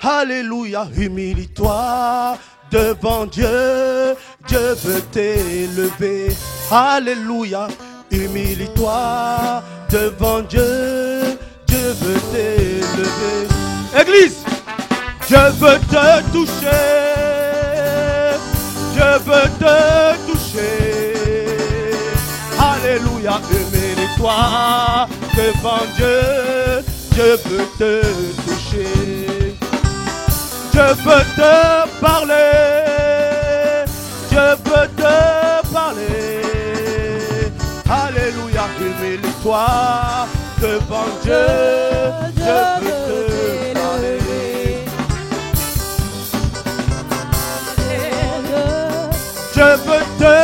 Alléluia, humilie-toi devant Dieu. Dieu veut t'élever. Alléluia, humilie-toi devant Dieu. Dieu veut t'élever. Église, Dieu veut te toucher. Dieu veut te toucher. Alléluia, humilie-toi devant Dieu. Dieu veut te toucher. Dieu veut te parler. Dieu veut te parler. Alléluia, humilie-toi devant Dieu. Dieu veut te parler. Dieu veut te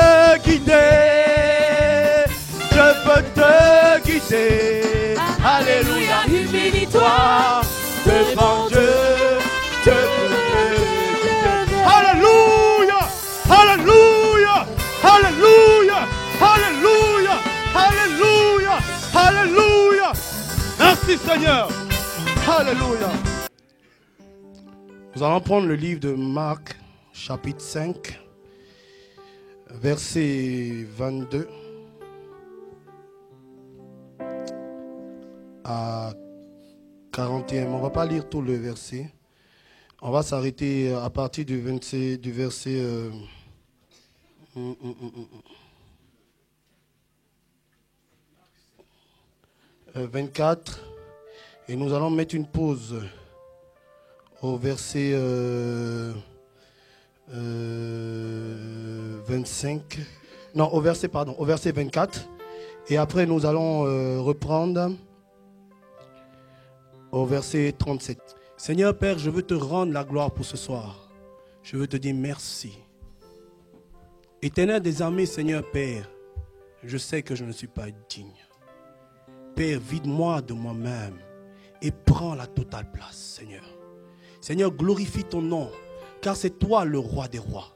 guider. Dieu veut te guider. Alléluia, humilie-toi devant Dieu. Dieu veut te guider. Alléluia, alléluia, alléluia, alléluia, alléluia, alléluia. Merci Seigneur. Alléluia. Nous allons prendre le livre de Marc, chapitre 5, verset 22 à 41. On ne va pas lire tout le verset. On va s'arrêter à partir du verset 24. Et nous allons mettre une pause au verset 25. Non, au verset 24. Et après, nous allons reprendre au verset 37. Seigneur Père, je veux te rendre la gloire pour ce soir. Je veux te dire merci. Éternel des armées, Seigneur Père, je sais que je ne suis pas digne. Père, vide-moi de moi-même et prends la totale place, Seigneur. Seigneur, glorifie ton nom, car c'est toi le roi des rois.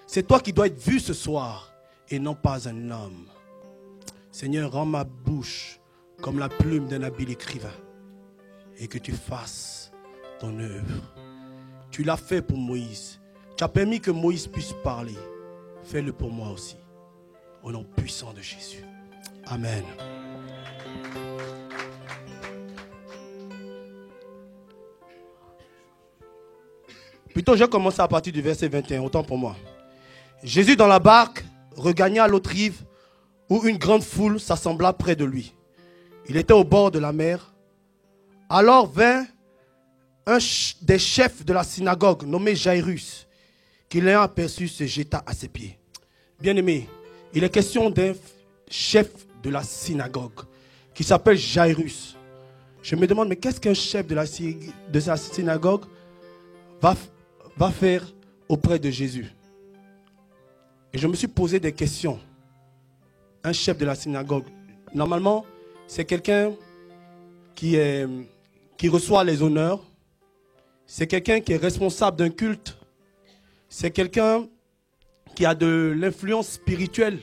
C'est toi qui dois être vu ce soir et non pas un homme. Seigneur, rends ma bouche comme la plume d'un habile écrivain et que tu fasses ton œuvre. Tu l'as fait pour Moïse. Tu as permis que Moïse puisse parler. Fais-le pour moi aussi. Au nom puissant de Jésus. Amen. Plutôt, je commence à partir du verset 21. Autant pour moi. Jésus dans la barque regagna l'autre rive où une grande foule s'assembla près de lui. Il était au bord de la mer. Alors vint un des chefs de la synagogue nommé Jairus, qui l'ayant aperçu se jeta à ses pieds. Bien-aimé, il est question d'un chef de la synagogue qui s'appelle Jairus. Je me demande, mais qu'est-ce qu'un chef de sa synagogue va faire auprès de Jésus? Et je me suis posé des questions. Un chef de la synagogue, normalement, c'est quelqu'un qui reçoit les honneurs. C'est quelqu'un qui est responsable d'un culte. C'est quelqu'un qui a de l'influence spirituelle.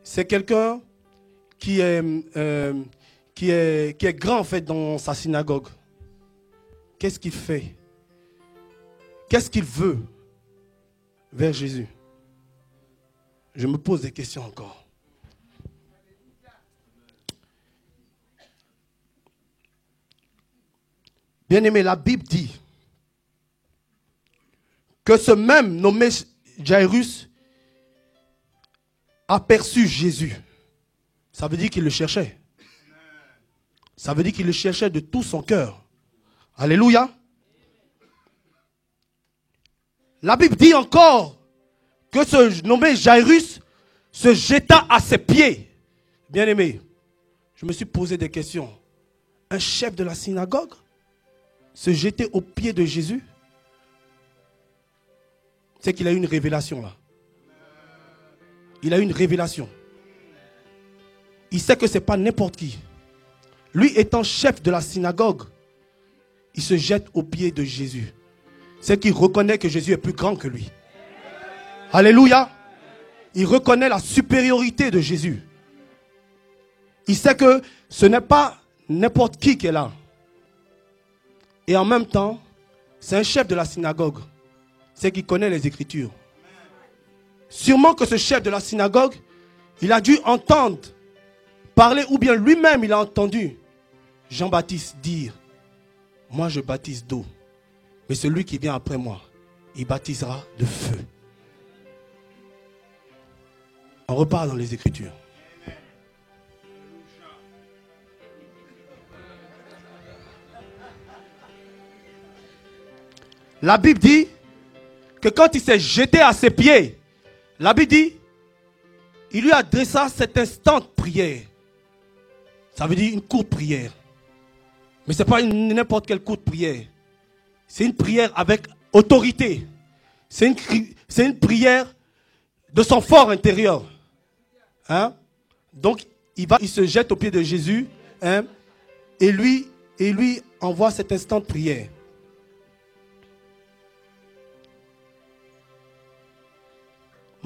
C'est quelqu'un qui est grand en fait dans sa synagogue. Qu'est-ce qu'il fait? Qu'est-ce qu'il veut vers Jésus? Je me pose des questions encore. Bien-aimé, la Bible dit que ce même nommé Jairus aperçut Jésus. Ça veut dire qu'il le cherchait. Ça veut dire qu'il le cherchait de tout son cœur. Alléluia. La Bible dit encore que ce nommé Jairus se jeta à ses pieds. Bien-aimé, je me suis posé des questions. Un chef de la synagogue se jeter aux pieds de Jésus? C'est qu'il a eu une révélation là. Il a eu une révélation. Il sait que ce n'est pas n'importe qui. Lui étant chef de la synagogue, il se jette aux pieds de Jésus. C'est qu'il reconnaît que Jésus est plus grand que lui. Alléluia. Il reconnaît la supériorité de Jésus. Il sait que ce n'est pas n'importe qui est là. Et en même temps, c'est un chef de la synagogue. C'est qu'il connaît les Écritures. Sûrement que ce chef de la synagogue, il a dû entendre parler, ou bien lui-même il a entendu Jean-Baptiste dire, moi je baptise d'eau, mais celui qui vient après moi, il baptisera de feu. On repart dans les Écritures. La Bible dit que quand il s'est jeté à ses pieds, la Bible dit, il lui adressa cet instant de prière. Ça veut dire une courte prière. Mais ce n'est pas n'importe quelle courte prière. C'est une prière avec autorité. C'est une prière de son fort intérieur. Hein? Donc, il se jette aux pieds de Jésus, hein? et lui envoie cet instant de prière.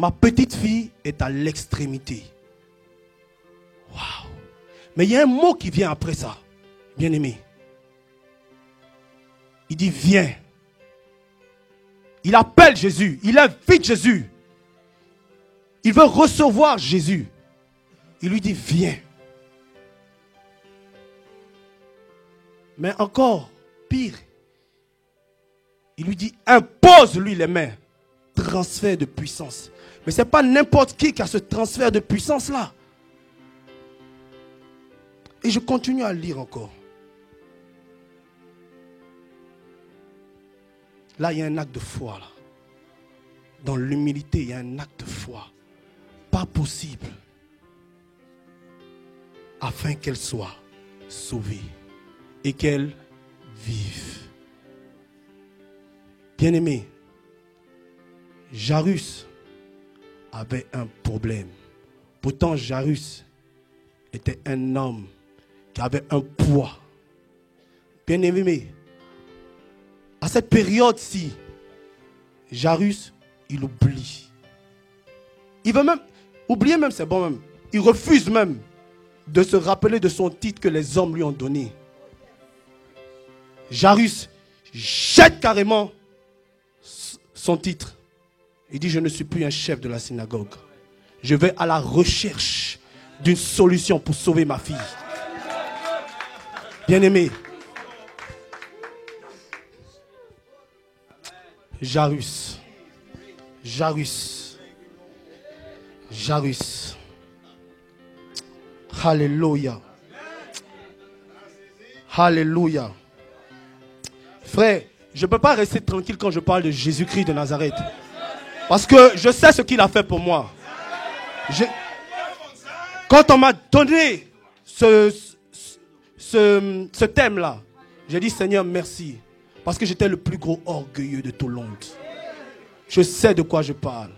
Ma petite fille est à l'extrémité. Waouh! Mais il y a un mot qui vient après ça, bien aimé. Il dit viens. Il appelle Jésus, il invite Jésus. Il veut recevoir Jésus. Il lui dit viens. Mais encore pire, il lui dit impose-lui les mains. Transfert de puissance. Mais ce n'est pas n'importe qui a ce transfert de puissance-là. Et je continue à lire encore. Là, il y a un acte de foi. Là. Dans l'humilité, il y a un acte de foi. Pas possible. Afin qu'elle soit sauvée. Et qu'elle vive. Bien-aimé, Jairus avait un problème. Pourtant, Jairus était un homme qui avait un poids. Bien-aimé, à cette période-ci, Jairus, il oublie. Il veut même, oublier même, c'est bon même. Il refuse même de se rappeler de son titre que les hommes lui ont donné. Jairus jette carrément son titre. Il dit, je ne suis plus un chef de la synagogue. Je vais à la recherche d'une solution pour sauver ma fille. Bien-aimé, Jairus. Alléluia. Alléluia. Frère, je ne peux pas rester tranquille quand je parle de Jésus-Christ de Nazareth. Parce que je sais ce qu'il a fait pour moi. Quand on m'a donné ce thème-là, j'ai dit Seigneur merci. Parce que j'étais le plus gros orgueilleux de tout le monde. Je sais de quoi je parle.